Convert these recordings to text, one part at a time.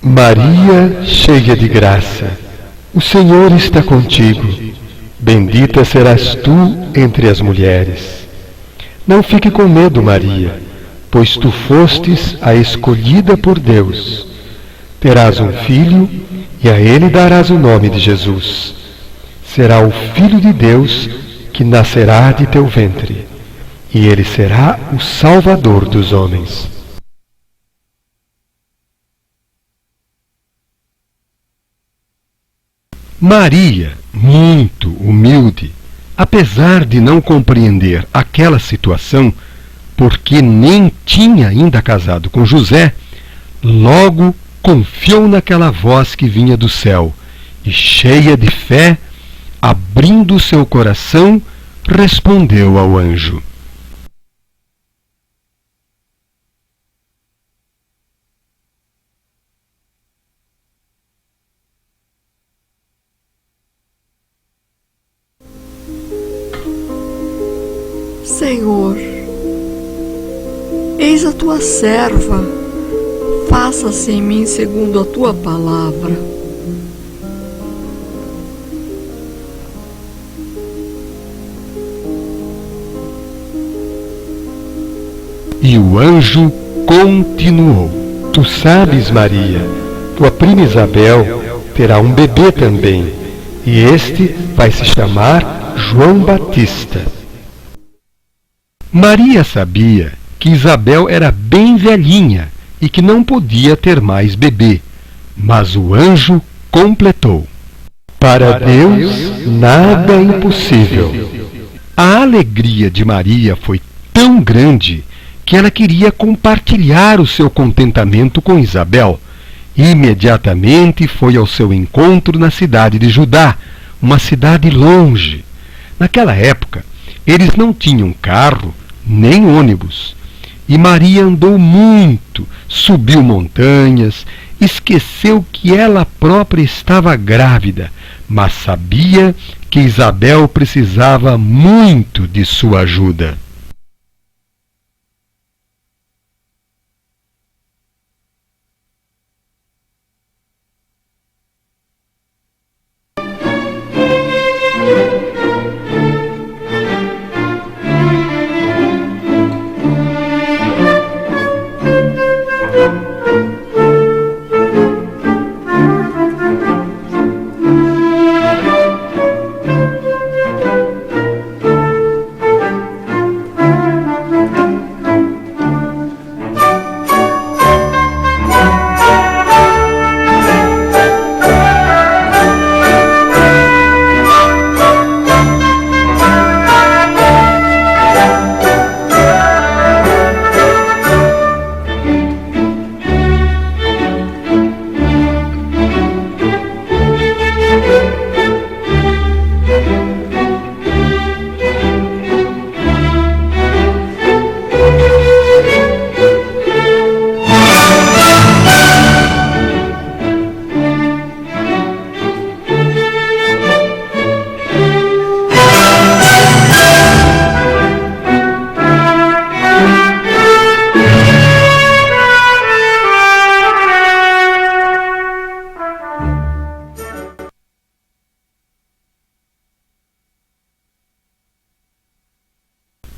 Maria, cheia de graça, o Senhor está contigo. Bendita serás tu entre as mulheres. Não fique com medo, Maria, pois tu fostes a escolhida por Deus. Terás um filho e a ele darás o nome de Jesus. Será o Filho de Deus que nascerá de teu ventre, e ele será o Salvador dos homens. Maria, muito humilde, apesar de não compreender aquela situação, porque nem tinha ainda casado com José, logo confiou naquela voz que vinha do céu e, cheia de fé, abrindo seu coração, respondeu ao anjo: Senhor, eis a tua serva, faça-se em mim segundo a tua palavra. E o anjo continuou: Tu sabes, Maria, tua prima Isabel terá um bebê também, e este vai se chamar João Batista. Maria sabia que Isabel era bem velhinha e que não podia ter mais bebê, mas o anjo completou: Para Deus nada é impossível. A alegria de Maria foi tão grande que ela queria compartilhar o seu contentamento com Isabel. Imediatamente foi ao seu encontro na cidade de Judá, uma cidade longe. Naquela época, eles não tinham carro nem ônibus. E Maria andou muito, subiu montanhas, esqueceu que ela própria estava grávida, mas sabia que Isabel precisava muito de sua ajuda.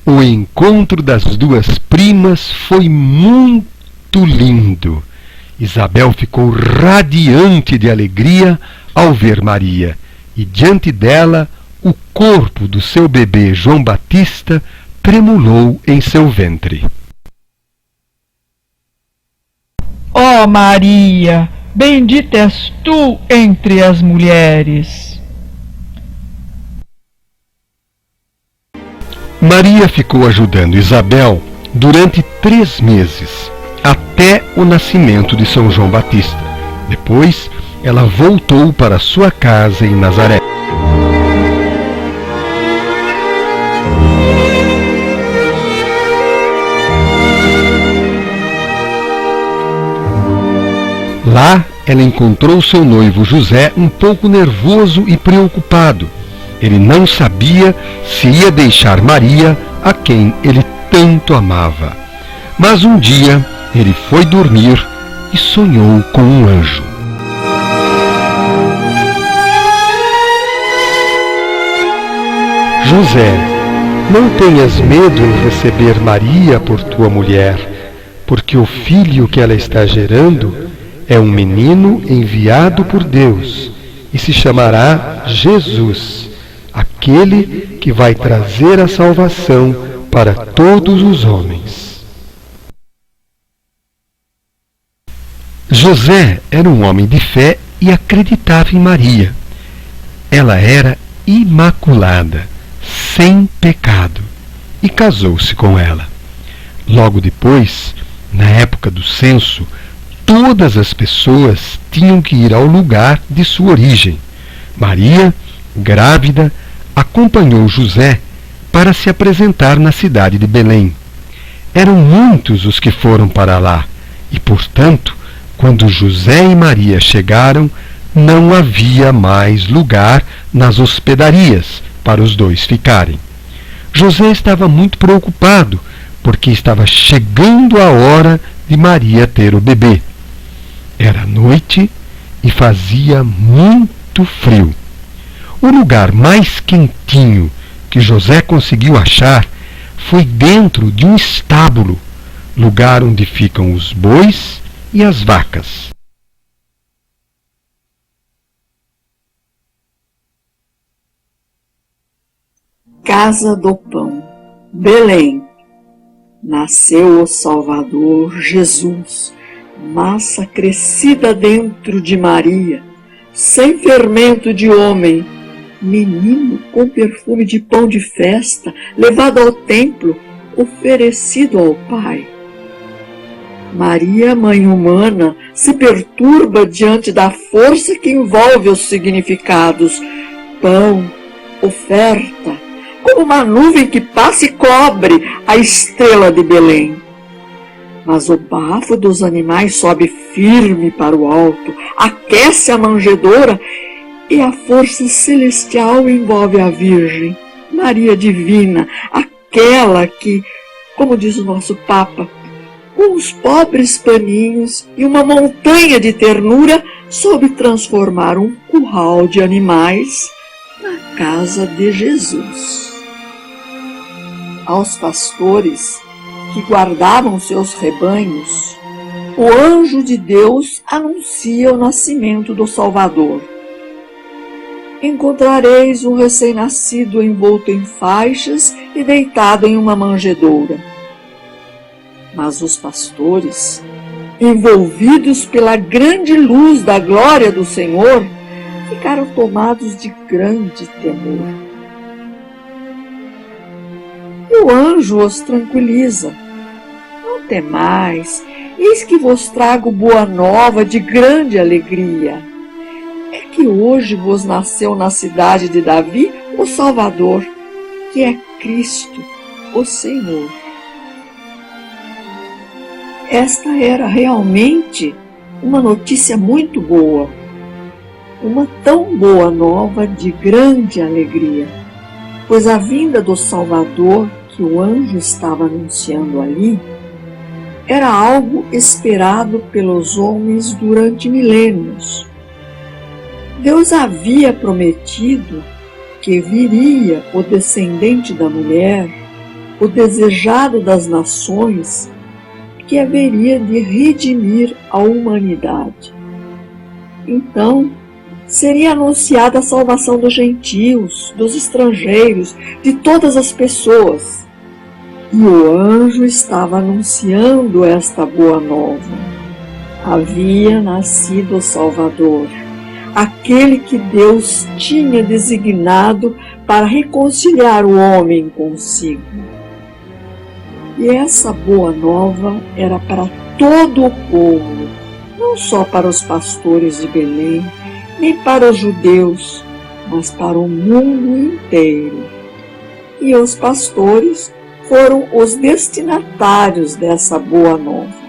O encontro das duas primas foi muito lindo. Isabel ficou radiante de alegria ao ver Maria, e diante dela o corpo do seu bebê João Batista tremulou em seu ventre. Ó Maria, bendita és tu entre as mulheres. Maria ficou ajudando Isabel durante 3 meses, até o nascimento de São João Batista. Depois, ela voltou para sua casa em Nazaré. Lá, ela encontrou seu noivo José um pouco nervoso e preocupado. Ele não sabia se ia deixar Maria, a quem ele tanto amava. Mas um dia ele foi dormir e sonhou com um anjo. José, não tenhas medo em receber Maria por tua mulher, porque o filho que ela está gerando é um menino enviado por Deus e se chamará Jesus, aquele que vai trazer a salvação para todos os homens. José era um homem de fé e acreditava em Maria. Ela era imaculada, sem pecado, e casou-se com ela. Logo depois, na época do censo, todas as pessoas tinham que ir ao lugar de sua origem. Maria, grávida, acompanhou José para se apresentar na cidade de Belém. Eram muitos os que foram para lá, e, portanto, quando José e Maria chegaram, não havia mais lugar nas hospedarias para os dois ficarem. José estava muito preocupado, porque estava chegando a hora de Maria ter o bebê. Era noite e fazia muito frio. O lugar mais quentinho que José conseguiu achar foi dentro de um estábulo, lugar onde ficam os bois e as vacas. Casa do Pão, Belém. Nasceu o Salvador Jesus, massa crescida dentro de Maria, sem fermento de homem, menino com perfume de pão de festa, levado ao templo, oferecido ao Pai. Maria, mãe humana, se perturba diante da força que envolve os significados. Pão, oferta, como uma nuvem que passa e cobre a estrela de Belém. Mas o bafo dos animais sobe firme para o alto, aquece a manjedoura e a força celestial envolve a Virgem, Maria Divina, aquela que, como diz o nosso Papa, com os pobres paninhos e uma montanha de ternura, soube transformar um curral de animais na casa de Jesus. Aos pastores que guardavam seus rebanhos, o anjo de Deus anuncia o nascimento do Salvador. Encontrareis um recém-nascido envolto em faixas e deitado em uma manjedoura. Mas os pastores, envolvidos pela grande luz da glória do Senhor, ficaram tomados de grande temor. E o anjo os tranquiliza. Não temais, eis que vos trago boa nova de grande alegria. É que hoje vos nasceu na cidade de Davi o Salvador, que é Cristo, o Senhor. Esta era realmente uma notícia muito boa, uma tão boa nova de grande alegria, pois a vinda do Salvador que o anjo estava anunciando ali era algo esperado pelos homens durante milênios. Deus havia prometido que viria o descendente da mulher, o desejado das nações, que haveria de redimir a humanidade. Então, seria anunciada a salvação dos gentios, dos estrangeiros, de todas as pessoas. E o anjo estava anunciando esta boa nova. Havia nascido o Salvador, aquele que Deus tinha designado para reconciliar o homem consigo. E essa boa nova era para todo o povo, não só para os pastores de Belém, nem para os judeus, mas para o mundo inteiro. E os pastores foram os destinatários dessa boa nova.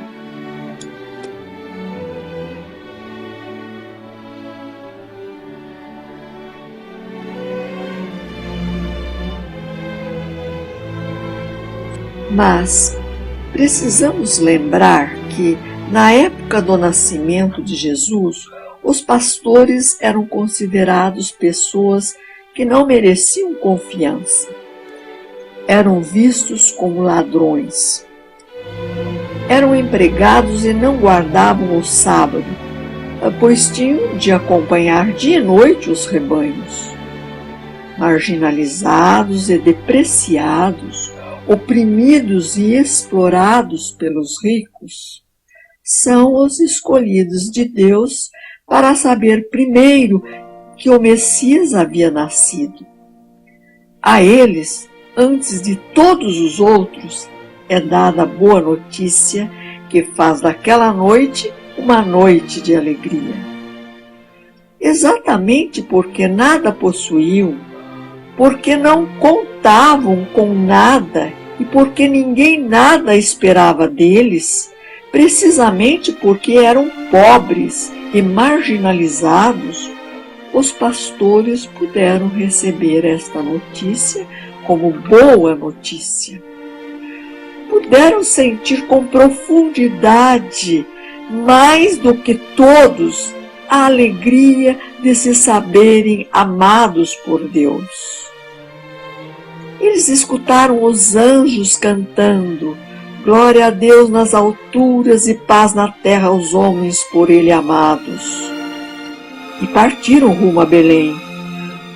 Mas precisamos lembrar que Na época do nascimento de Jesus, os pastores eram considerados pessoas que não mereciam confiança. Eram vistos como ladrões. Eram empregados e não guardavam o sábado, pois tinham de acompanhar dia e noite os rebanhos. Marginalizados e depreciados, oprimidos e explorados pelos ricos, são os escolhidos de Deus para saber primeiro que o Messias havia nascido. A eles, antes de todos os outros, é dada a boa notícia que faz daquela noite uma noite de alegria. Exatamente porque nada possuíam, porque não contavam com nada e porque ninguém nada esperava deles, precisamente porque eram pobres e marginalizados, os pastores puderam receber esta notícia como boa notícia. Puderam sentir com profundidade, mais do que todos, a alegria de se saberem amados por Deus. Eles escutaram os anjos cantando: glória a Deus nas alturas e paz na terra aos homens por Ele amados. E partiram rumo a Belém.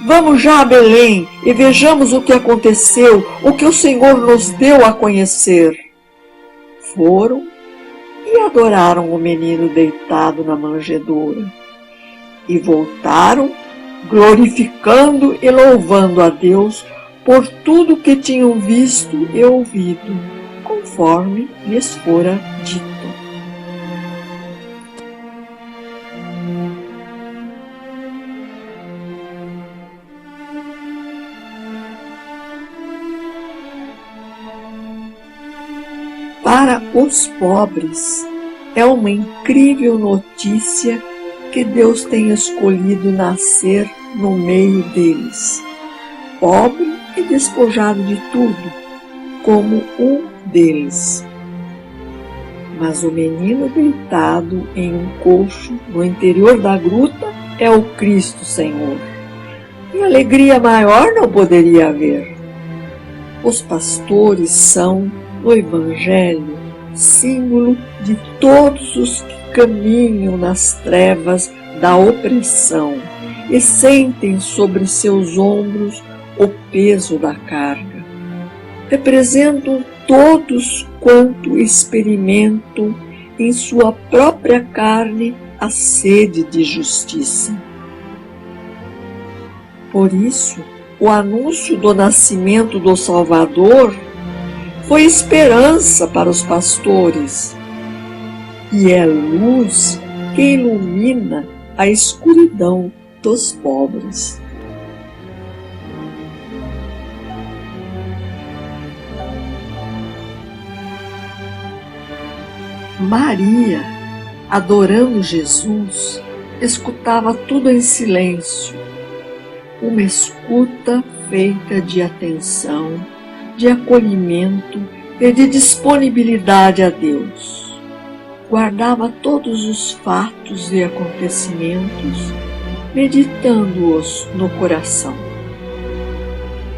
Vamos já a Belém e vejamos o que aconteceu, o que o Senhor nos deu a conhecer. Foram e adoraram o menino deitado na manjedoura. E voltaram, glorificando e louvando a Deus por tudo que tinham visto e ouvido, conforme lhes fora dito. Para os pobres, é uma incrível notícia que Deus tem escolhido nascer no meio deles, pobre e despojado de tudo, como um deles. Mas o menino deitado em um coxo no interior da gruta é o Cristo Senhor. E alegria maior não poderia haver. Os pastores são, no Evangelho, símbolo de todos os que caminham nas trevas da opressão e sentem sobre seus ombros o peso da carga. Representam todos quanto experimentam em sua própria carne a sede de justiça. Por isso, o anúncio do nascimento do Salvador foi esperança para os pastores e é luz que ilumina a escuridão dos pobres. Maria, adorando Jesus, escutava tudo em silêncio, uma escuta feita de atenção, de acolhimento e de disponibilidade a Deus. Guardava todos os fatos e acontecimentos, meditando-os no coração.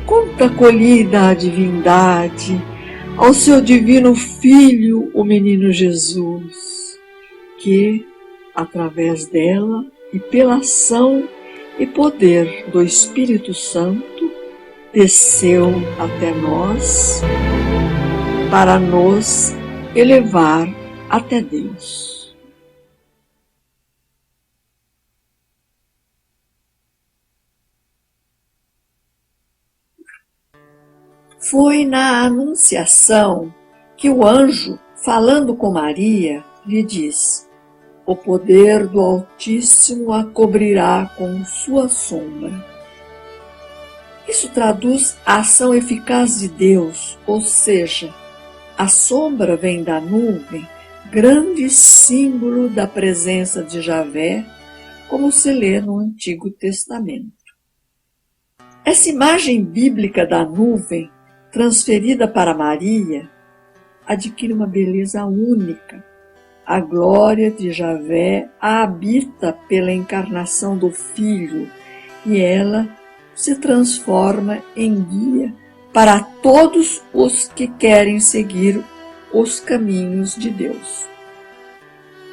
Quanta acolhida à divindade, ao seu divino Filho, o menino Jesus, que, através dela e pela ação e poder do Espírito Santo, desceu até nós para nos elevar até Deus. Foi na Anunciação que o anjo, falando com Maria, lhe diz: o poder do Altíssimo a cobrirá com sua sombra. Isso traduz a ação eficaz de Deus, ou seja, a sombra vem da nuvem, grande símbolo da presença de Javé, como se lê no Antigo Testamento. Essa imagem bíblica da nuvem, transferida para Maria, adquire uma beleza única, A glória de Javé a habita pela encarnação do Filho e ela se transforma em guia para todos os que querem seguir os caminhos de Deus.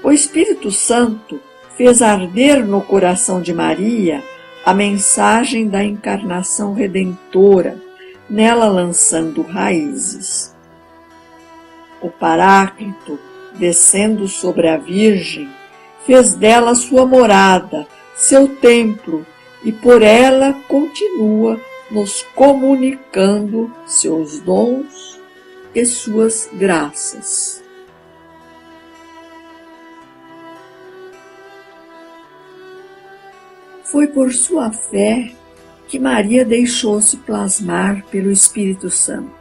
O Espírito Santo fez arder no coração de Maria a mensagem da encarnação redentora, nela lançando raízes. O Paráclito, descendo sobre a Virgem, fez dela sua morada, seu templo, e por ela continua nos comunicando seus dons e suas graças. Foi por sua fé que Maria deixou-se plasmar pelo Espírito Santo.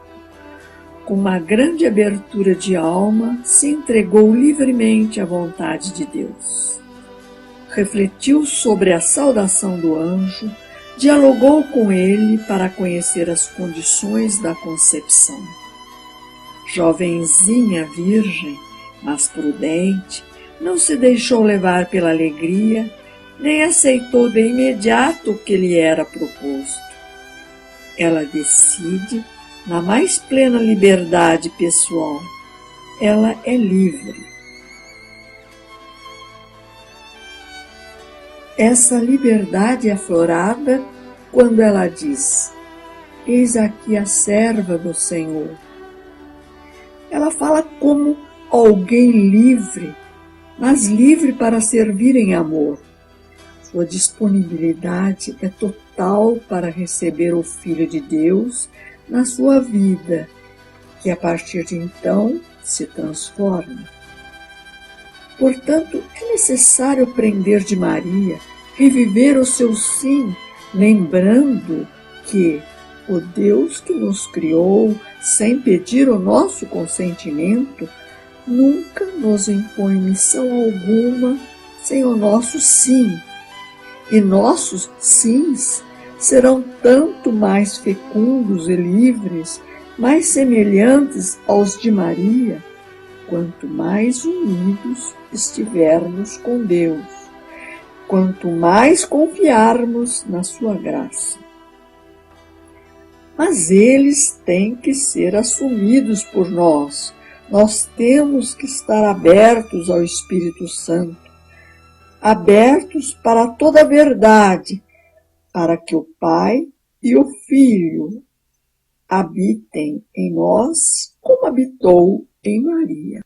Com uma grande abertura de alma, se entregou livremente à vontade de Deus. Refletiu sobre a saudação do anjo, dialogou com ele para conhecer as condições da concepção. Jovenzinha virgem, mas prudente, não se deixou levar pela alegria, nem aceitou de imediato o que lhe era proposto. Ela decide na mais plena liberdade pessoal. Ela é livre. Essa liberdade é aflorada quando ela diz: eis aqui a serva do Senhor. Ela fala como alguém livre, mas livre para servir em amor. Sua disponibilidade é total para receber o Filho de Deus na sua vida, que a partir de então se transforma. Portanto, é necessário aprender de Maria, reviver o seu sim, lembrando que o Deus que nos criou, sem pedir o nosso consentimento, nunca nos impõe missão alguma sem o nosso sim. E nossos sims serão tanto mais fecundos e livres, mais semelhantes aos de Maria, quanto mais unidos estivermos com Deus, quanto mais confiarmos na sua graça. Mas eles têm que ser assumidos por nós. Nós temos que estar abertos ao Espírito Santo, abertos para toda a verdade, para que o Pai e o Filho habitem em nós como habitou em Maria.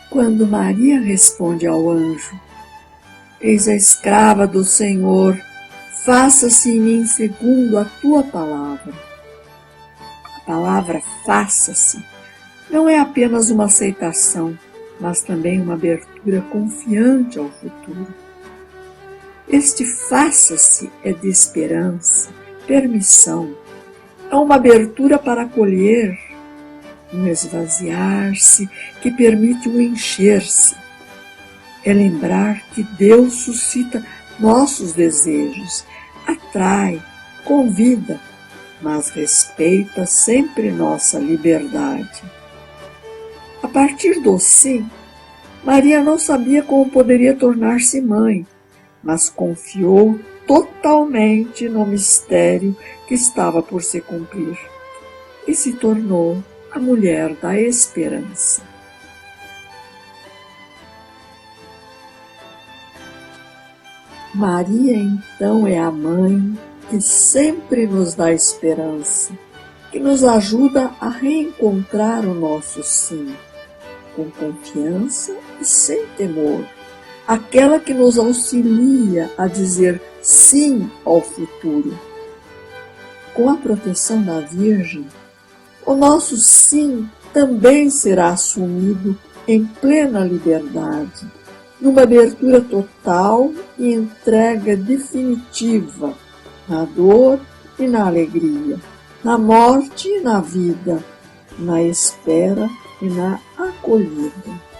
Quando Maria responde ao anjo: eis a escrava do Senhor, faça-se em mim segundo a tua palavra. A palavra faça-se não é apenas uma aceitação, mas também uma abertura confiante ao futuro. Este faça-se é de esperança, permissão, é uma abertura para acolher, um esvaziar-se que permite um encher-se. É lembrar que Deus suscita nossos desejos, atrai, convida, mas respeita sempre nossa liberdade. A partir do sim, Maria não sabia como poderia tornar-se mãe, mas confiou totalmente no mistério que estava por se cumprir e se tornou a mulher da esperança. Maria, então, é a mãe que sempre nos dá esperança, que nos ajuda a reencontrar o nosso sim, com confiança e sem temor, aquela que nos auxilia a dizer sim ao futuro. Com a proteção da Virgem, o nosso sim também será assumido em plena liberdade, numa abertura total e entrega definitiva, na dor e na alegria, na morte e na vida, na espera e na acolhida.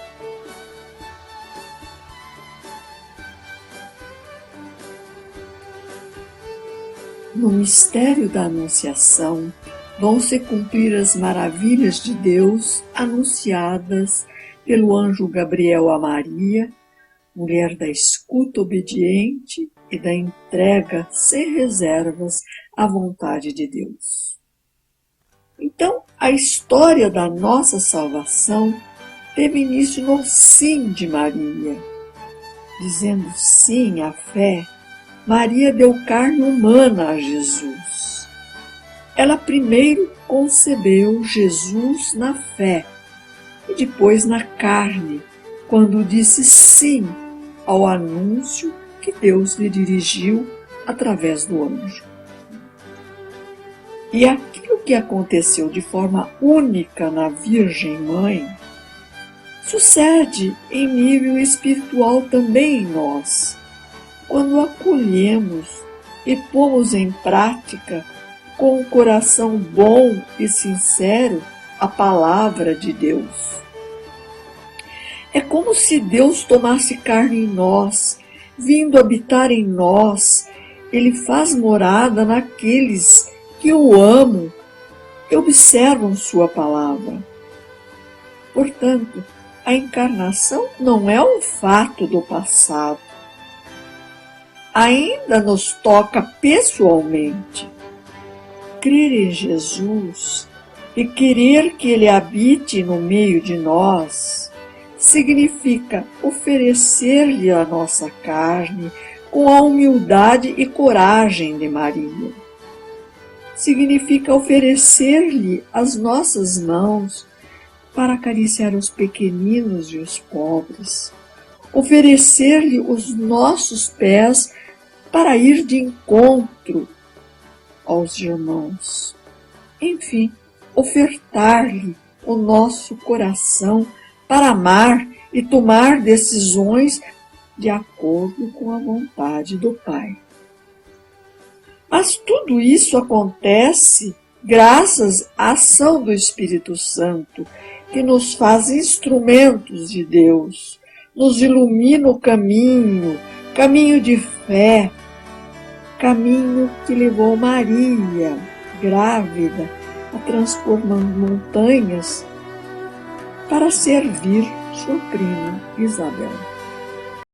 No mistério da Anunciação, vão se cumprir as maravilhas de Deus anunciadas pelo anjo Gabriel a Maria, mulher da escuta obediente e da entrega sem reservas à vontade de Deus. Então, a história da nossa salvação teve início no sim de Maria. Dizendo sim à fé, Maria deu carne humana a Jesus. Ela primeiro concebeu Jesus na fé e depois na carne, quando disse sim ao anúncio que Deus lhe dirigiu através do anjo. E aquilo que aconteceu de forma única na Virgem Mãe sucede em nível espiritual também em nós, quando acolhemos e pomos em prática com um coração bom e sincero a palavra de Deus. É como se Deus tomasse carne em nós, vindo habitar em nós. Ele faz morada naqueles que o amam e observam sua palavra. Portanto, a encarnação não é um fato do passado. Ainda nos toca pessoalmente. Crer em Jesus e querer que Ele habite no meio de nós significa oferecer-lhe a nossa carne com a humildade e coragem de Maria. Significa oferecer-lhe as nossas mãos para acariciar os pequeninos e os pobres, oferecer-lhe os nossos pés para ir de encontro aos irmãos. Enfim, ofertar-lhe o nosso coração para amar e tomar decisões de acordo com a vontade do Pai. Mas tudo isso acontece graças à ação do Espírito Santo, que nos faz instrumentos de Deus, nos ilumina o caminho, caminho de fé, caminho que levou Maria, grávida, a transformar montanhas para servir sua prima Isabel.